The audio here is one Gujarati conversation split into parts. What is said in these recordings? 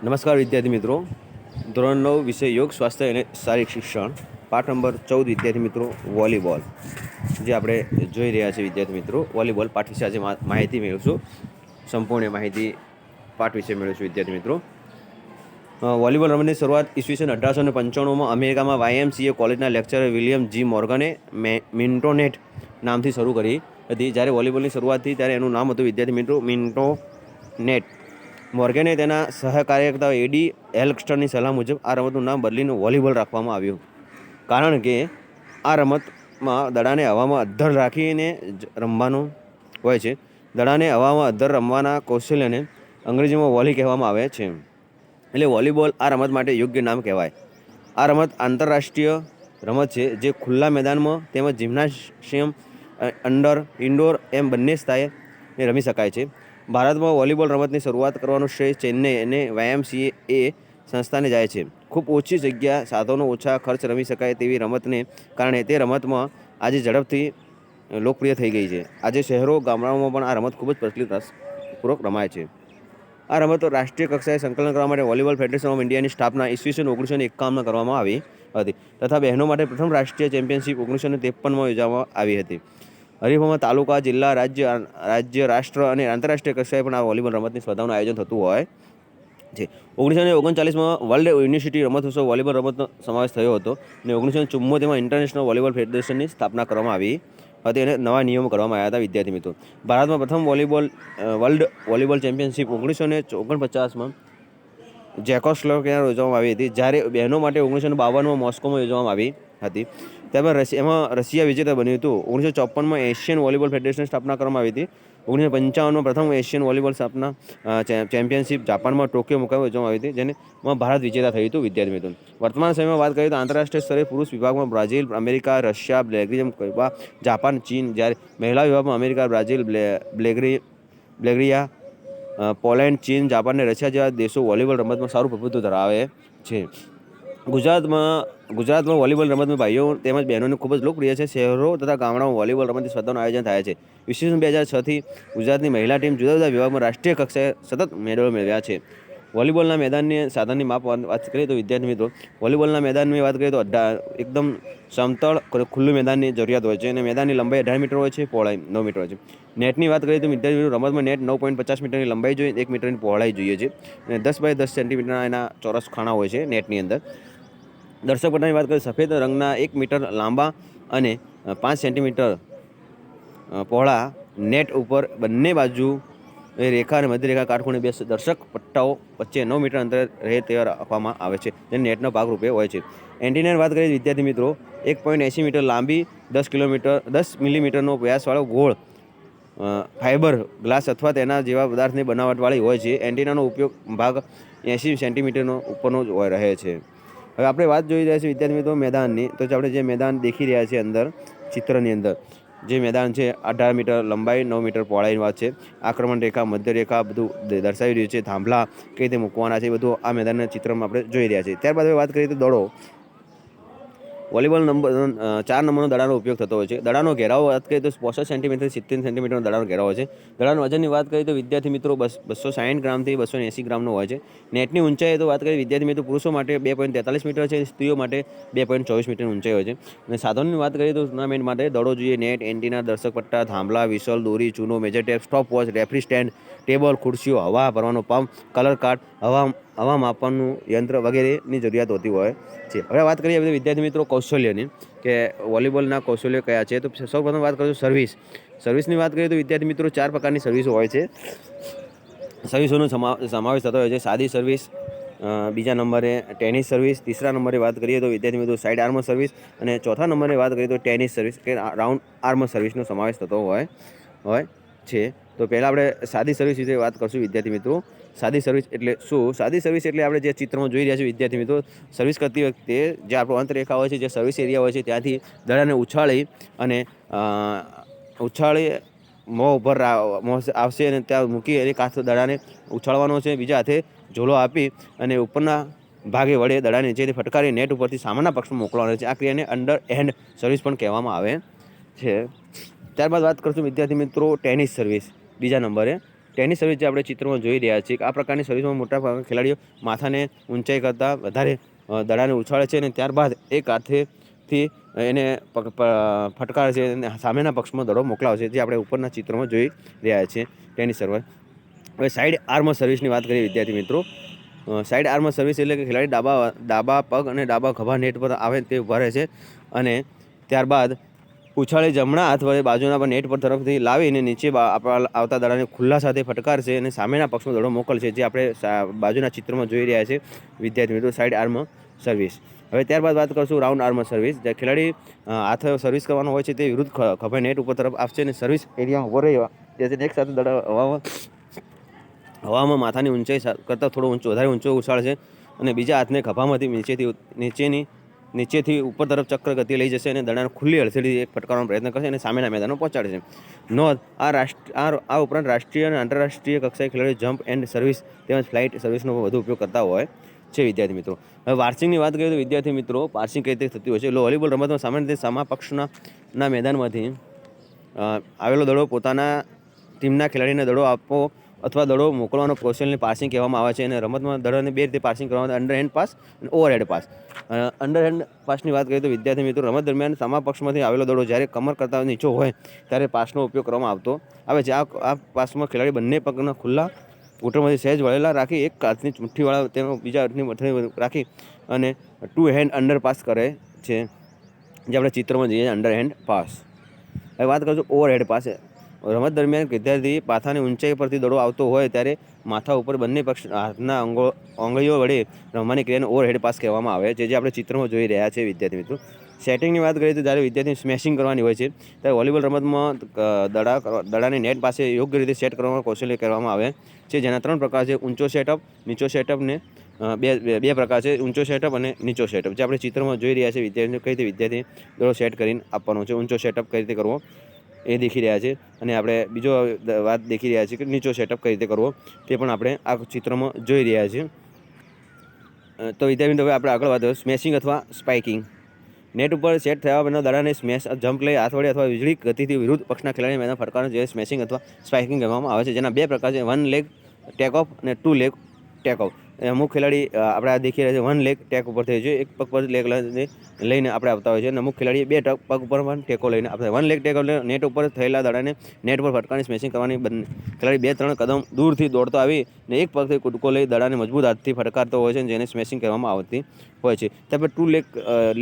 નમસ્કાર વિદ્યાર્થી મિત્રો, ધોરણ 9 વિષય યોગ સ્વાસ્થ્ય અને શારીરિક શિક્ષણ, પાઠ નંબર 14 વિદ્યાર્થી મિત્રો વોલીબોલ જે આપણે જોઈ રહ્યા છીએ. વિદ્યાર્થી મિત્રો વોલીબોલ પાઠ વિશે આજે માહિતી મેળવશું. સંપૂર્ણ માહિતી પાઠ વિશે મેળવશું. વિદ્યાર્થી મિત્રો, વોલીબોલ રમતની શરૂઆત ઈસવીસન 1895માં અમેરિકામાં YMCA કોલેજના લેક્ચરર વિલિયમ જી મોર્ગને મિન્ટોનેટ નામથી શરૂ કરી હતી. જ્યારે વોલીબોલની શરૂઆત થઈ ત્યારે એનું નામ હતું વિદ્યાર્થી મિત્રો મિન્ટોનેટ. મોર્ગને તેના સહકાર્યકર્તા એડી એલ્કસ્ટનની સલાહ મુજબ આ રમતનું નામ બદલીને વોલીબોલ રાખવામાં આવ્યું, કારણ કે આ રમતમાં દડાને હવામાં અદ્ધર રાખીને રમવાનું હોય છે. દડાને હવામાં અદ્ધર રમવાના કૌશલ્યને અંગ્રેજીમાં વોલી કહેવામાં આવે છે. એટલે વોલીબોલ આ રમત માટે યોગ્ય નામ કહેવાય. આ રમત આંતરરાષ્ટ્રીય રમત છે જે ખુલ્લા મેદાનમાં તેમજ જિમ્નાશિયમ ઇન્ડોર એમ બંને સ્થળે રમી શકાય છે. ભારતમાં વોલીબોલ રમતની શરૂઆત કરવાનો શ્રેય ચેન્નઈ અને YMCA સંસ્થાને જાય છે. ખૂબ ઓછી જગ્યા, સાધનો ઓછા, ખર્ચ રમી શકાય તેવી રમતને કારણે તે રમતમાં આજે ઝડપથી લોકપ્રિય થઈ ગઈ છે. આજે શહેરો ગામડાઓમાં પણ આ રમત ખૂબ જ પ્રચલિતપૂર્વક રમાય છે. આ રમત રાષ્ટ્રીય કક્ષાએ સંકલન કરવા માટે વોલીબોલ ફેડરેશન ઓફ ઇન્ડિયાની સ્થાપના ઈસવીસન 1951માં કરવામાં આવી હતી તથા બહેનો માટે પ્રથમ રાષ્ટ્રીય ચેમ્પિયનશિપ 1953માં યોજવામાં આવી હતી. હરીફોમાં તાલુકા, જિલ્લા, રાજ્ય, રાષ્ટ્ર અને આંતરરાષ્ટ્રીય કક્ષાએ પણ આ વોલીબોલ રમતની સ્પર્ધાઓનું આયોજન થતું હોય છે. 1939માં વર્લ્ડ યુનિવર્સિટી રમતોત્સવ વોલીબોલ રમતનો સમાવેશ થયો હતો અને 1974માં ઇન્ટરનેશનલ વોલીબોલ ફેડરેશનની સ્થાપના કરવામાં આવી હતી અને નવા નિયમો કરવામાં આવ્યા હતા. વિદ્યાર્થી મિત્રો, ભારતમાં પ્રથમ વર્લ્ડ વોલીબોલ ચેમ્પિયનશિપ 1949માં જેકોસ્લોવાકિયામાં યોજવામાં આવી હતી, જ્યારે બહેનો માટે 1952માં મોસ્કોમાં યોજવામાં આવી હતી. ત્યારબાદ એમાં રશિયા વિજેતા બન્યું હતું. 1954માં એશિયન વોલીબોલ ફેડરેશનની સ્થાપના કરવામાં આવી હતી. 1955માં પ્રથમ એશિયન વોલીબોલ ચેમ્પિયનશિપ જાપાનમાં ટોક્યો મુકામે યોજવામાં આવી હતી, જેમાં ભારત વિજેતા થયું હતું. વિદ્યાર્થી મિત્રો, વર્તમાન સમયમાં વાત કરીએ તો આંતરરાષ્ટ્રીય સ્તરે પુરુષ વિભાગમાં Brazil, America, Russia, Belgium, Cuba, Japan, ચીન, જ્યારે મહિલા વિભાગમાં અમેરિકા, બ્રાઝિલ, બલ્ગેરિયા, પોલેન્ડ, ચીન, જાપાન અને રશિયા જેવા દેશો વોલીબોલ રમતમાં સારું પ્રભુત્વ ધરાવે છે. ગુજરાતમાં વોલીબોલ રમતમાં ભાઈઓ તેમજ બહેનોને ખૂબ જ લોકપ્રિય છે. શહેરો તથા ગામડાઓમાં વોલીબોલ રમતની સ્પર્ધાઓનું આયોજન થાય છે. ઈસવીસન 2006થી ગુજરાતની મહિલા ટીમ જુદા જુદા વિભાગમાં રાષ્ટ્રીય કક્ષાએ સતત મેડલો મેળવ્યા છે. વોલીબોલના મેદાનની સાધનની માપ વાત કરીએ તો વિદ્યાર્થી મિત્રો, વોલીબોલના મેદાનની વાત કરીએ તો એકદમ સમતળ ખુલ્લું મેદાનની જરૂરિયાત હોય છે અને મેદાનની લંબાઈ 18 મીટર હોય છે, પહોળાઈ 9 મીટર હોય છે. નેટની વાત કરીએ તો વિદ્યાર્થી મિત્રો, રમતમાં નેટ 9.50 મીટરની લંબાઈ જોઈએ, 1 મીટરની પહોળાઈ જોઈએ છે અને 10 બાય 10 સેન્ટીમીટરના એના ચોરસ ખાના હોય છે નેટની અંદર. દર્શક પટ્ટાની વાત કરીએ, સફેદ રંગના 1 મીટર લાંબા અને 5 સેન્ટીમીટર પહોળા નેટ ઉપર બંને બાજુ રેખા અને મધ્યરેખા કાટખૂણે 2 દર્શક પટ્ટાઓ વચ્ચે 9 મીટર અંતરે રહે તેવા રાખવામાં આવે છે, જે નેટનો ભાગરૂપે હોય છે. એન્ટીનાની વાત કરીએ વિદ્યાર્થી મિત્રો, 1.80 મીટર લાંબી, 10 મિલીમીટરનો વ્યાસવાળો ગોળ ફાઇબર ગ્લાસ અથવા તેના જેવા પદાર્થની બનાવટવાળી હોય છે. એન્ટીનાનો ઉપયોગ ભાગ 80 સેન્ટીમીટરનો ઉપરનો જ રહે છે. હવે આપણે વાત જોઈ રહ્યા છીએ વિદ્યાર્થી મિત્રો મેદાનની, તો આપણે જે મેદાન દેખી રહ્યા છીએ અંદર ચિત્રની અંદર, જે મેદાન છે 18 મીટર લંબાઈ, 9 મીટર પહોળાઈની વાત છે. આક્રમણ રેખા, મધ્ય રેખા બધું દર્શાવી રહ્યું છે. થાંભલા કઈ રીતે મૂકવાના છે, બધું આ મેદાનના ચિત્રમાં આપણે જોઈ રહ્યા છીએ. ત્યારબાદ હવે વાત કરીએ તો દડો. વોલીબોલ 4 નંબરનો દડાનો ઉપયોગ થતો હોય છે. દડાનો ઘેરાવો વાત કરીએ તો 65 સેન્ટીમીટર 70 સેન્ટીમીટરનો દડાનો ઘેરાવો હોય છે. દડાનો વજનની વાત કરીએ તો વિદ્યાર્થી મિત્રો 260 ગ્રામથી 280 ગ્રામનો હોય છે. નેટની ઊંચાઈ તો વાત કરીએ વિદ્યાર્થી મિત્રો, પુરુષો માટે 2.43 મીટર છે, સ્ત્રીઓ માટે 2.24 મીટરની ઊંચાઈ હોય છે. અને સાધનોની વાત કરીએ તો ટુર્નામેન્ટ માટે દડો જોઈએ, નેટ, એન્ટીના, દર્શક પટ્ટા, થાંભલા, વિસલ, દોરી, ચૂનો, measure tape, stopwatch, referee stand, table, ખુરશીઓ, હવા ભરવાનો પંપ, કલર કાર્ડ, હવા માપવાનું યંત્ર વગેરેની જરૂરિયાત હોતી હોય છે. હવે વાત કરીએ વિદ્યાર્થી મિત્રો કૌશલ્યની, કે વોલીબોલના કૌશલ્ય કયા છે. તો સૌપ્રથમ વાત કરીશું સર્વિસની વાત કરીએ તો વિદ્યાર્થી મિત્રો 4 પ્રકારની સર્વિસો હોય છે. સર્વિસોનો સમાવેશ થતો હોય છે. સાદી સર્વિસ, બીજા નંબરે ટેનિસ સર્વિસ, ત્રીજા નંબરે વાત કરીએ તો વિદ્યાર્થી મિત્રો સાઇડ આર્મ સર્વિસ અને ચોથા નંબરે વાત કરીએ તો ટેનિસ સર્વિસ કે રાઉન્ડ આર્મ સર્વિસનો સમાવેશ થતો હોય છે. તો પહેલાં આપણે સાદી સર્વિસ વિશે વાત કરશું વિદ્યાર્થી મિત્રો. સાદી સર્વિસ એટલે શું? સાદી સર્વિસ એટલે આપણે જે ચિત્રમાં જોઈ રહ્યા છીએ વિદ્યાર્થી મિત્રો, સર્વિસ કરતી વખતે જે આપણો અંતરેખા હોય છે, જે સર્વિસ એરિયા હોય છે, ત્યાંથી દડાને ઉછાળી મોં ઉપર આવશે અને ત્યાં મૂકી અને કાચ દડાને ઉછાળવાનો છે. બીજા હાથે ઝોલો આપી અને ઉપરના ભાગે વડે દડાને નીચેથી ફટકારી નેટ ઉપરથી સામાના પક્ષમાં મોકલવાનો છે. આ ક્રિયાને અંડર હેન્ડ સર્વિસ પણ કહેવામાં આવે છે. ત્યારબાદ વાત કરશું વિદ્યાર્થી મિત્રો ટેનિસ સર્વિસ બીજા નંબરે. ટેનિસ સર્વિસ જે આપણે ચિત્રમાં જોઈ રહ્યા છીએ કે આ પ્રકારની સર્વિસમાં મોટાભાગના ખેલાડીઓ માથાને ઊંચાઈ કરતાં વધારે દડાને ઉછાળે છે અને ત્યારબાદ એક હાથેથી એને ફટકારે છે અને સામેના પક્ષમાં દડો મોકલાવે છે, જે આપણે ઉપરના ચિત્રમાં જોઈ રહ્યા છીએ ટેનિસ સર્વિસ. હવે સાઇડ આર્મ સર્વિસની વાત કરીએ વિદ્યાર્થી મિત્રો. સાઇડ આર્મ સર્વિસ એટલે કે ખેલાડી ડાબા પગ અને ડાબા ખભા નેટ પર આવે તે ઊભા રહે છે અને ત્યારબાદ ઉછાળી જમણા હાથ વડે બાજુના પર નેટ પર તરફથી લાવીને નીચે આવતા દડાને ખુલ્લા સાથે ફટકારશે અને સામેના પક્ષમાં દડો મોકલશે, જે આપણે બાજુના ચિત્રમાં જોઈ રહ્યા છે વિદ્યાર્થી મિત્રો, સાઇડ આર્મ સર્વિસ. હવે ત્યારબાદ વાત કરશું રાઉન્ડ આર્મ સર્વિસ. જે ખેલાડી હાથ સર્વિસ કરવાનો હોય છે તે વિરુદ્ધ ખભા નેટ ઉપર તરફ આપશે અને સર્વિસ એરિયામાં ઊભો રહ્યો જેથી એક સાથે દડા હવામાં માથાની ઊંચાઈ કરતાં થોડો વધારે ઊંચો ઉછાળશે અને બીજા હાથને ખભામાંથી નીચેથી ઉપર તરફ ચક્ર ગતિ લઈ જશે અને દડાને ખુલ્લી હળસેથી એક ફટકારવાનો પ્રયત્ન કરશે અને સામેના મેદાનમાં પહોંચાડશે. નોંધ, આ ઉપરાંત રાષ્ટ્રીય અને આંતરરાષ્ટ્રીય કક્ષાએ ખેલાડીઓ જમ્પ એન્ડ સર્વિસ તેમજ ફ્લાઇટ સર્વિસનો વધુ ઉપયોગ કરતા હોય છે વિદ્યાર્થી મિત્રો. હવે પાર્સિંગની વાત કરીએ તો વિદ્યાર્થી મિત્રો પાર્સિંગ કઈ રીતે થતી હોય છે. વોલીબોલ રમતમાં સામાન્ય રીતે સામા પક્ષના મેદાનમાંથી આવેલો દડો પોતાના ટીમના ખેલાડીને દડો આપવો અથવા દડો મોકલવાનો કૌશલ્યને પાસિંગ કહેવામાં આવે છે અને રમતમાં દડોને બે રીતે પાસિંગ કરવામાં આવે, અંડરહેન્ડ પાસ અને ઓવરહેડ પાસ. અંડરહેન્ડ પાસની વાત કરીએ તો વિદ્યાર્થી મિત્રો રમત દરમિયાન સામા પક્ષમાંથી આવેલો દડો જ્યારે કમર કરતાં નીચો હોય ત્યારે પાસનો ઉપયોગ કરવામાં આવે છે. આ પાસમાં ખેલાડી બંને પગના ખુલ્લા ઘૂંટણમાંથી સહેજ વળેલા રાખી એક હાથની મુઠ્ઠીવાળા તેનો બીજા હાથની મથડી રાખી અને ટુ હેન્ડ અંડર પાસ કરે છે, જે આપણે ચિત્રમાં જોઈએ અંડરહેન્ડ પાસ. હવે વાત કરીશું ઓવરહેડ પાસ. રમત દરમિયાન વિદ્યાર્થી પાથાની ઊંચાઈ પરથી દડો આવતો હોય ત્યારે માથા ઉપર બંને પક્ષ હાથના આંગળીઓ વડે રમવાની ક્રિયાને ઓવરહેડ પાસ કહેવામાં આવે છે, જે આપણે ચિત્રમાં જોઈ રહ્યા છીએ વિદ્યાર્થી મિત્રો. સેટિંગની વાત કરીએ તો જ્યારે વિદ્યાર્થી સ્મેશિંગ કરવાની હોય છે ત્યારે વોલીબોલ રમતમાં દડાને નેટ પાસે યોગ્ય રીતે સેટ કરવાનું કૌશલ્ય કરવામાં આવે છે, જેના 3 પ્રકાર છે: ઊંચો સેટઅપ, નીચો સેટઅપ ને બે પ્રકાર છે, ઊંચો સેટઅપ અને નીચો સેટઅપ, જે આપણે ચિત્રમાં જોઈ રહ્યા છીએ વિદ્યાર્થીઓ કઈ રીતે વિદ્યાર્થી દડો સેટ કરીને આપવાનો છે. ઊંચો સેટઅપ કઈ રીતે કરવો એ દેખી રહ્યા છે અને આપણે બીજો વાત દેખી રહ્યા છીએ કે નીચો સેટઅપ કઈ રીતે કરવો તે પણ આપણે આ ચિત્રમાં જોઈ રહ્યા છીએ. તો વિદ્યાર્થી હવે આપણે આગળ વાત સ્મેશિંગ અથવા સ્પાઇકિંગ. નેટ ઉપર સેટ થયા પહેલાં દડાને સ્મેશ જમ્પ લઈ હાથ વડે અથવા વીજળી ગતિથી વિરુદ્ધ પક્ષના ખેલાડી મેદાન ફટકારનો જે સ્મેશિંગ અથવા સ્પાઇકિંગ કહેવામાં આવે છે, જેના 2 પ્રકાર છે: 1 લેગ ટેક ઓફ અને 2 લેગ ટેક ઓફ. અમુક ખેલાડી આપણે આ દેખી રહ્યા છે 1 લેગ ટેક ઉપર થઈ છે, એક પગ પર લેગ લઈને આપણે આવતા હોય છે અને અમુક ખેલાડી 2 પગ ઉપર પણ ટેકો લઈને આપતા હોય. 1 લેગ ટેક એટલે નેટ ઉપર થયેલા દડાને નેટ પર ફટકારની સ્મેશિંગ કરવાની ખેલાડી 2-3 કદમ દૂરથી દોડતો આવી ને એક પગથી કૂદકો લઈ દડાને મજબૂત હાથથી ફટકારતો હોય છે, જેને સ્મેશિંગ કરવામાં આવતી હોય છે. ત્યારબાદ 2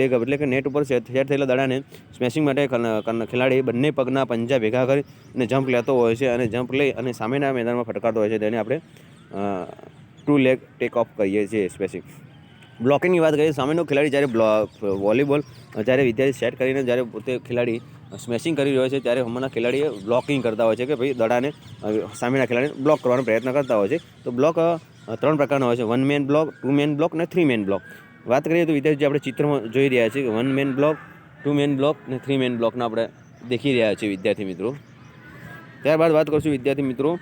લેગ એટલે કે નેટ ઉપર સેટ થયેલા દડાને સ્મેશિંગ માટે ખેલાડી બંને પગના પંજા ભેગા કરીને જમ્પ લેતો હોય છે અને જમ્પ લઈ અને સામેના મેદાનમાં ફટકારતો હોય છે, તેને આપણે 2 લેગ ટેક ઓફ કહીએ છીએ. સ્પેસિફિક બ્લોકિંગની વાત કરીએ, સામેનો ખેલાડી જ્યારે વોલીબોલ જ્યારે વિદ્યાર્થી સેટ કરીને જ્યારે પોતે ખેલાડી સ્મેશિંગ કરી રહ્યો છે ત્યારે હમણાં ખેલાડીએ બ્લોકિંગ કરતા હોય છે કે ભાઈ દડાને સામેના ખેલાડીને બ્લોક કરવાનો પ્રયત્ન કરતા હોય છે. તો બ્લોક 3 પ્રકારના હોય છે: 1 મેન બ્લોક, 2 મેન બ્લોક અને 3 મેન બ્લોક. વાત કરીએ તો વિદ્યાર્થી આપણે ચિત્રમાં જોઈ રહ્યા છીએ કે 1 મેન બ્લોક, 2 મેન બ્લોક અને 3 મેન બ્લોકના આપણે દેખી રહ્યા છીએ વિદ્યાર્થી મિત્રો. ત્યારબાદ વાત કરશું વિદ્યાર્થી મિત્રો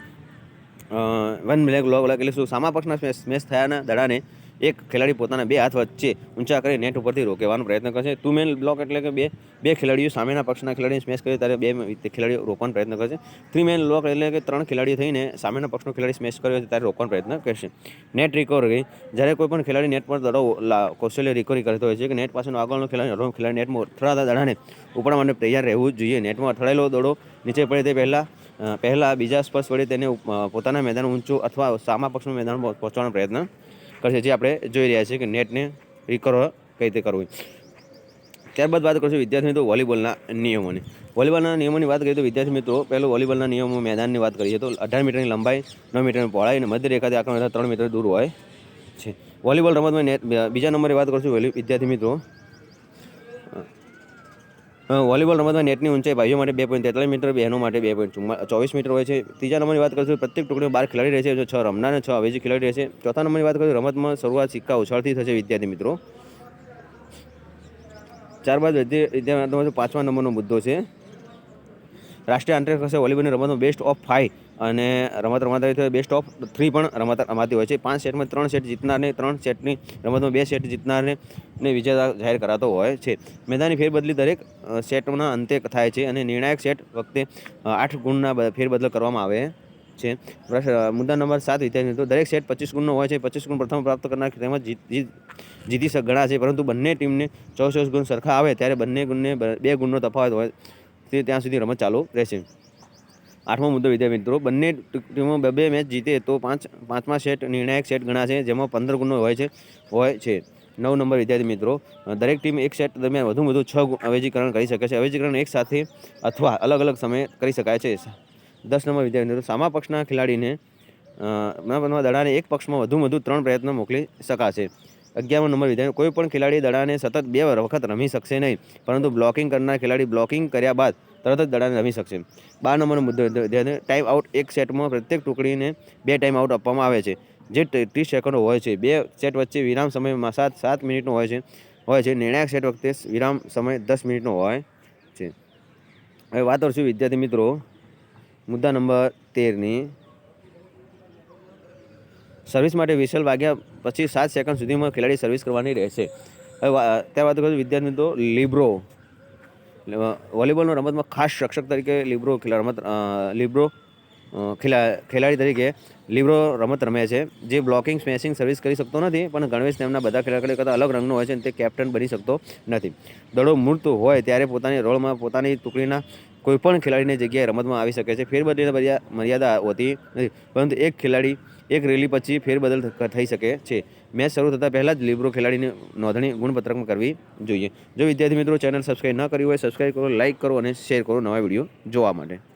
1 લેગ બ્લોક એટલે શું? સામા પક્ષના સ્મેશ થયાના દડાને એક ખેલાડી પોતાના 2 હાથ વચ્ચે ઊંચા કરી નેટ ઉપરથી રોકવાનો પ્રયત્ન કરશે. 2 મેન બ્લોક એટલે કે બે ખેલાડીઓ સામેના પક્ષના ખેલાડીને સ્મેશ કરે ત્યારે 2 ખેલાડીઓ રોકવાનો પ્રયત્ન કરશે. 3 મેન બ્લોક એટલે કે 3 ખેલાડીઓ થઈને સામેના પક્ષનો ખેલાડી સ્મેશ કર્યો ત્યારે રોકવાનો પ્રયત્ન કરશે. નેટ રિકવરી, જ્યારે કોઈ પણ ખેલાડી નેટ પર દડો કૌશલ્ય રિકવરી કરતો હોય છે કે નેટ પાસેનો આગળનો ખેલાડી નેટમાં અથડાતા દડાને ઉપાડવા માટે તૈયાર રહેવું જોઈએ. નેટમાં અથડાયેલો દડો નીચે પડે તે પહેલાં બીજા સ્પર્શ વડે તેને પોતાના મેદાન ઊંચું અથવા સામા પક્ષનું મેદાન પહોંચવાનો પ્રયત્ન કરશે, જે આપણે જોઈ રહ્યા છીએ કે નેટને રિકવર કઈ રીતે કરવું. ત્યારબાદ વાત કરીશું વિદ્યાર્થી મિત્રો વોલીબોલના નિયમોની. વોલીબોલના નિયમોની વાત કરીએ તો વિદ્યાર્થી મિત્રો પહેલું વોલીબોલના નિયમો મેદાનની વાત કરીએ તો 18 મીટરની લંબાઈ, 9 મીટરની પહોળાઈ અને મધ્ય રેખાથી આંકડા 3 મીટર દૂર હોય છે. વોલીબોલ રમતમાં બીજા નંબરે વાત કરીશું વિદ્યાર્થી મિત્રો વોલીબોલ રમતમાં નેટની ઊંચાઈ ભાઈઓ માટે 2.43 મીટર, બહેનો માટે 2.24 મીટર હોય છે. ત્રીજા નંબરની વાત કરીશું પ્રત્યેક ટુકડીમાં 12 ખેલાડી રહેશે, 6 રમનાર અને 6 અવેજી ખેલાડી રહેશે. ચોથા નંબરની વાત કરીશું રમતમાં શરૂઆત સિક્કા ઉછાળથી થશે વિદ્યાર્થી મિત્રો. ત્યારબાદ વિદ્યાર્થી 5મા નંબરનો મુદ્દો છે રાષ્ટ્રીય આંતરરાષ્ટ્રીય કક્ષાએ વોલીબોલની રમતમાં બેસ્ટ ઓફ 5 અને રમત રમાતી હોય બેસ્ટ ઓફ 3 પણ રમત રમાતી હોય છે. 5 સેટમાં 3 સેટ જીતનારને, 3 સેટની રમતમાં 2 સેટ જીતનારને વિજેતા જાહેર કરાતો હોય છે. મેદાનની ફેરબદલી દરેક સેટના અંતે થાય છે અને નિર્ણાયક સેટ વખતે 8 ગુણના ફેરબદલ કરવામાં આવે છે. મુદ્દા નંબર 7 વિદ્યાર્થી મિત્રો, દરેક સેટ 25 ગુણનો હોય છે. 25 ગુણ પ્રથમ પ્રાપ્ત કરનાર તેમજ જીતી ગણા છે, પરંતુ બંને ટીમને 24 ગુણ સરખા આવે ત્યારે બંને ગુણને 2 ગુણનો તફાવત હોય તે ત્યાં સુધી રમત ચાલુ રહેશે. 8મો મુદ્દો વિદ્યાર્થી મિત્રો, બંને ટીમો 2 મેચ જીતે તો પાંચમા સેટ નિર્ણાયક સેટ ગણાશે, જેમાં 15 ગુણનો હોય છે. 9 નંબર વિદ્યાર્થી મિત્રો, દરેક ટીમ એક સેટ દરમિયાન વધુ 6 અવેજીકરણ કરી શકે છે. અવેજીકરણ એક સાથે અથવા અલગ અલગ સમયે કરી શકાય છે. 10 નંબર વિદ્યાર્થી મિત્રો, સામા પક્ષના ખેલાડીને દડાને એક પક્ષમાં વધુ 3 પ્રયત્નો મોકલી શકાશે. 11મો નંબર વિદ્યાર્થી, કોઈ પણ ખેલાડી દડાને સતત 2 વખત રમી શકશે નહીં, પરંતુ બ્લોકિંગ કરનાર ખેલાડી બ્લોકિંગ કર્યા બાદ તરત જ દડાને રમી શકશે. 12 નંબરનો મુદ્દો વિદ્યાર્થી, ટાઈમ આઉટ એક સેટમાં પ્રત્યેક ટુકડીને 2 ટાઈમ આઉટ આપવામાં આવે છે, જે 30 સેકન્ડો હોય છે. 2 સેટ વચ્ચે વિરામ સમય 7 મિનિટનો હોય છે. નિર્ણાયક સેટ વખતે વિરામ સમય 10 મિનિટનો હોય છે. હવે વાત કરશું વિદ્યાર્થી મિત્રો મુદ્દા નંબર 13ની. સર્વિસ માટે વિસલ વાગ્યા પછી 7 સેકન્ડ સુધીમાં ખેલાડી સર્વિસ કરવાની રહેશે. હવે ત્યારબાદ કરું વિદ્યાર્થી મિત્રો લિબ્રો. વોલીબોલનો રમતમાં ખાસ રક્ષક તરીકે લિબ્રો ખેલાડી તરીકે લિબ્રો રમત રમે છે, જે બ્લોકિંગ સ્મેશિંગ સર્વિસ કરી શકતો નથી, પણ ગણવેશ તેમના બધા ખેલાડીઓ કરતાં અલગ રંગનો હોય છે અને તે કેપ્ટન બની શકતો નથી. દડો મૂર્ત હોય ત્યારે પોતાની રોલમાં પોતાની ટુકડીના કોઈપણ ખેલાડીની જગ્યાએ રમતમાં આવી શકે છે. ફેરબદલની મર્યાદા હોતી નથી, પરંતુ એક ખેલાડી એક રેલી પછી ફેરબદલ થઈ શકે છે. મેચ શરૂ થતાં પહેલાં જ લિબ્રો ખેલાડીની નોંધણી ગુણપત્રકમાં કરવી જોઈએ. જો વિદ્યાર્થી મિત્રો ચેનલ સબસ્ક્રાઈબ ન કરી હોય, સબસ્ક્રાઈબ કરો, લાઇક કરો અને શેર કરો નવા વિડીયો જોવા માટે.